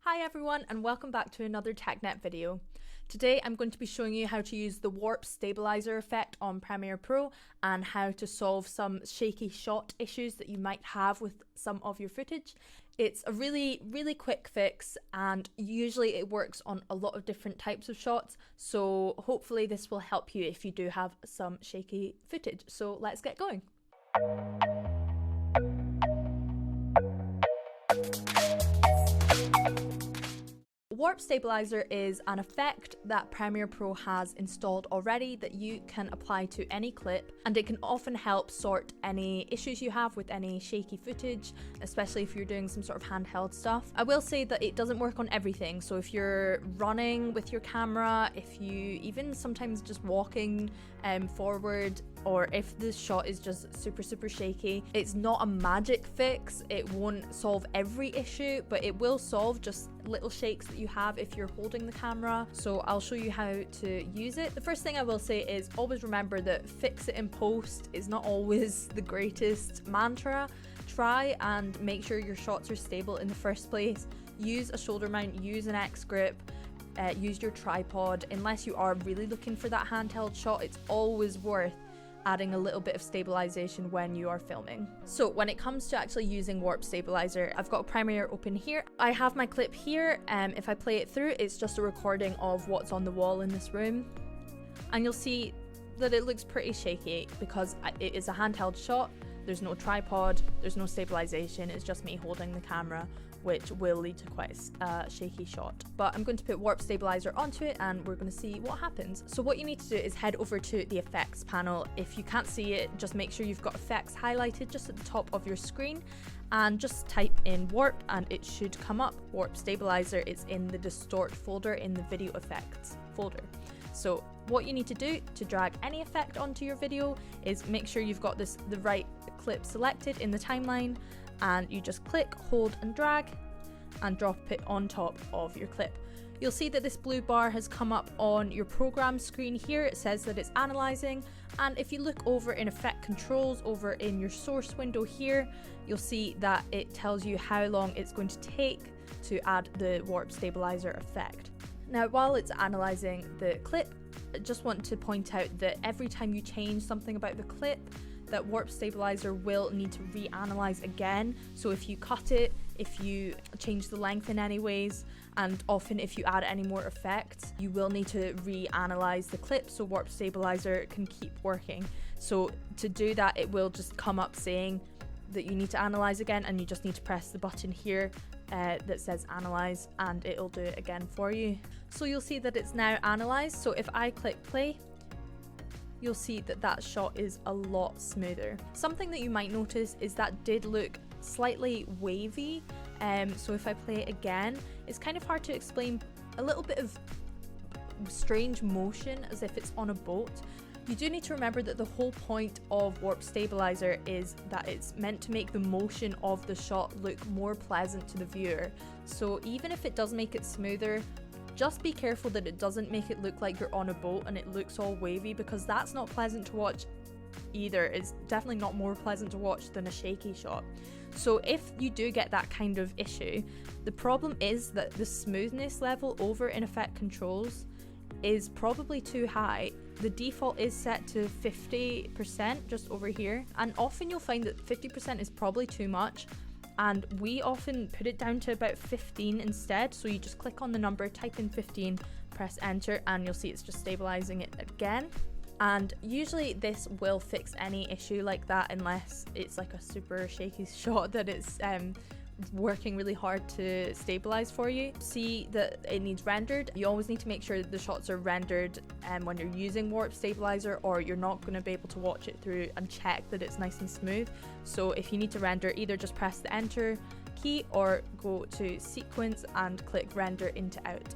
Hi everyone and welcome back to another TechNet video. Today I'm going to be showing you how to use the warp stabilizer effect on Premiere Pro and how to solve some shaky shot issues that you might have with some of your footage. It's a really quick fix and usually it works on a lot of different types of shots, so hopefully this will help you if you do have some shaky footage. So let's get going. Warp stabilizer is an effect that Premiere Pro has installed already that you can apply to any clip, and it can often help sort any issues you have with any shaky footage, especially if you're doing some sort of handheld stuff. I will say that it doesn't work on everything, so if you're running with your camera, if you even sometimes just walking forward, or if the shot is just super shaky, it's not a magic fix. It won't solve every issue, but it will solve just little shakes that you have if you're holding the camera. So I'll show you how to use it. The first thing I will say is always remember that fix it in post is not always the greatest mantra. Try and make sure your shots are stable in the first place. Use a shoulder mount, use an X grip, use your tripod. Unless you are really looking for that handheld shot, it's always worth adding a little bit of stabilization when you are filming. So when it comes to actually using warp stabilizer, I've got Premiere open here. I have my clip here, if I play it through, it's just a recording of what's on the wall in this room. And you'll see that it looks pretty shaky because it is a handheld shot. There's no tripod, there's no stabilization, it's just me holding the camera, which will lead to quite a shaky shot. But I'm going to put warp stabilizer onto it and we're going to see what happens. So what you need to do is head over to the effects panel. If you can't see it, just make sure you've got effects highlighted just at the top of your screen and just type in warp and it should come up. Warp stabilizer is in the distort folder in the video effects folder. So what you need to do to drag any effect onto your video is make sure you've got the right clip selected in the timeline, and you just click, hold and drag and drop it on top of your clip. You'll see that this blue bar has come up on your program screen here. It says that it's analyzing, and if you look over in effect controls over in your source window here, you'll see that it tells you how long it's going to take to add the warp stabilizer effect. Now while it's analyzing the clip, I just want to point out that every time you change something about the clip, that warp stabilizer will need to reanalyze again. So if you cut it, if you change the length in any ways, and often if you add any more effects, you will need to reanalyze the clip so warp stabilizer can keep working. So to do that, it will just come up saying that you need to analyze again, and you just need to press the button here that says analyze and it'll do it again for you. So you'll see that it's now analyzed. So if I click play, you'll see that that shot is a lot smoother. Something that you might notice is that did look slightly wavy. So if I play it again, it's kind of hard to explain, a little bit of strange motion as if it's on a boat. You do need to remember that the whole point of warp stabilizer is that it's meant to make the motion of the shot look more pleasant to the viewer. So even if it does make it smoother, just be careful that it doesn't make it look like you're on a boat and it looks all wavy, because that's not pleasant to watch either. It's definitely not more pleasant to watch than a shaky shot. So if you do get that kind of issue, the problem is that the smoothness level over in effect controls is probably too high. The default is set to 50% just over here, and often you'll find that 50% is probably too much, and we often put it down to about 15 instead. So you just click on the number, type in 15, press enter, and you'll see it's just stabilizing it again. And usually this will fix any issue like that, unless it's like a super shaky shot that it's working really hard to stabilize for you. See that it needs rendered. You always need to make sure that the shots are rendered when you're using warp stabilizer, or you're not going to be able to watch it through and check that it's nice and smooth. So if you need to render, either just press the enter key or go to sequence and click render into out.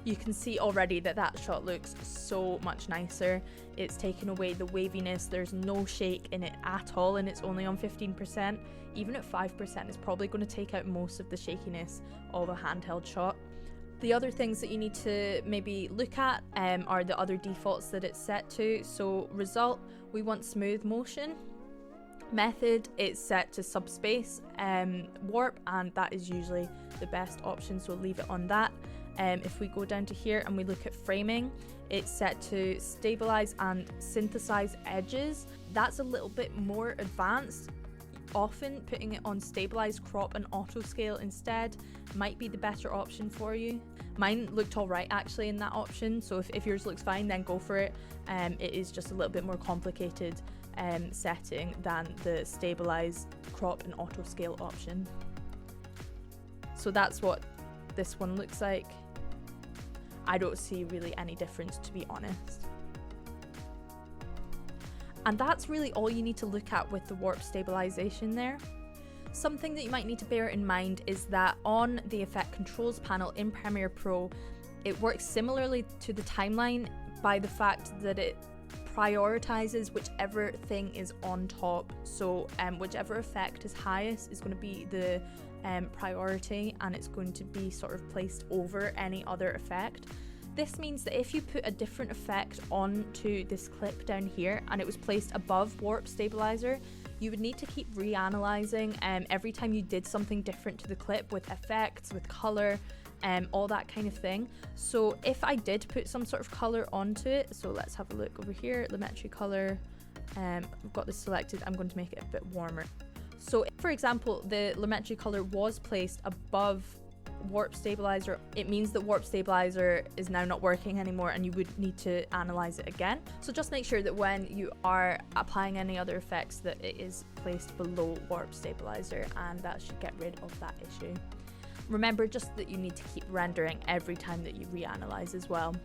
You can see already that that shot looks so much nicer. It's taken away the waviness, there's no shake in it at all, and it's only on 15%. Even at 5%, it's probably going to take out most of the shakiness of a handheld shot. The other things that you need to maybe look at are the other defaults that it's set to. So result, we want smooth motion. method, it's set to subspace warp, and that is usually the best option, so leave it on that. If we go down to here and we look at framing, it's set to stabilize and synthesize edges. That's a little bit more advanced. Often putting it on stabilize, crop and auto scale instead might be the better option for you. Mine looked alright actually in that option, so if yours looks fine, then go for it. It is just a little bit more complicated setting than the stabilize, crop and auto scale option. So that's what this one looks like. I don't see really any difference, to be honest. And that's really all you need to look at with the warp stabilization there. Something that you might need to bear in mind is that on the effect controls panel in Premiere Pro, it works similarly to the timeline by the fact that it prioritizes whichever thing is on top. So whichever effect is highest is going to be the priority, and it's going to be sort of placed over any other effect. This means that if you put a different effect onto this clip down here and it was placed above warp stabilizer, you would need to keep reanalyzing every time you did something different to the clip with effects, with color, all that kind of thing. So if I did put some sort of color onto it, so let's have a look over here, Lumetri color, we've got this selected, I'm going to make it a bit warmer. So if, for example, the Lumetri color was placed above warp stabilizer, it means that warp stabilizer is now not working anymore and you would need to analyze it again. So just make sure that when you are applying any other effects that it is placed below warp stabilizer, and that should get rid of that issue. Remember just that you need to keep rendering every time that you reanalyze as well.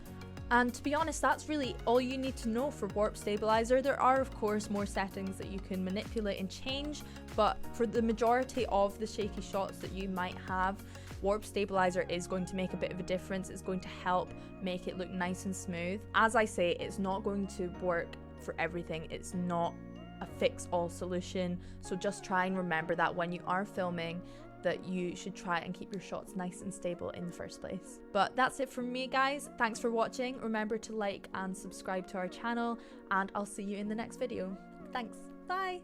And to be honest, that's really all you need to know for warp stabilizer. There are of course more settings that you can manipulate and change, but for the majority of the shaky shots that you might have, warp stabilizer is going to make a bit of a difference. It's going to help make it look nice and smooth. As I say, it's not going to work for everything. It's not a fix-all solution. So just try and remember that when you are filming, that you should try and keep your shots nice and stable in the first place. But that's it from me, guys. Thanks for watching. Remember to like and subscribe to our channel, and I'll see you in the next video. Thanks. Bye.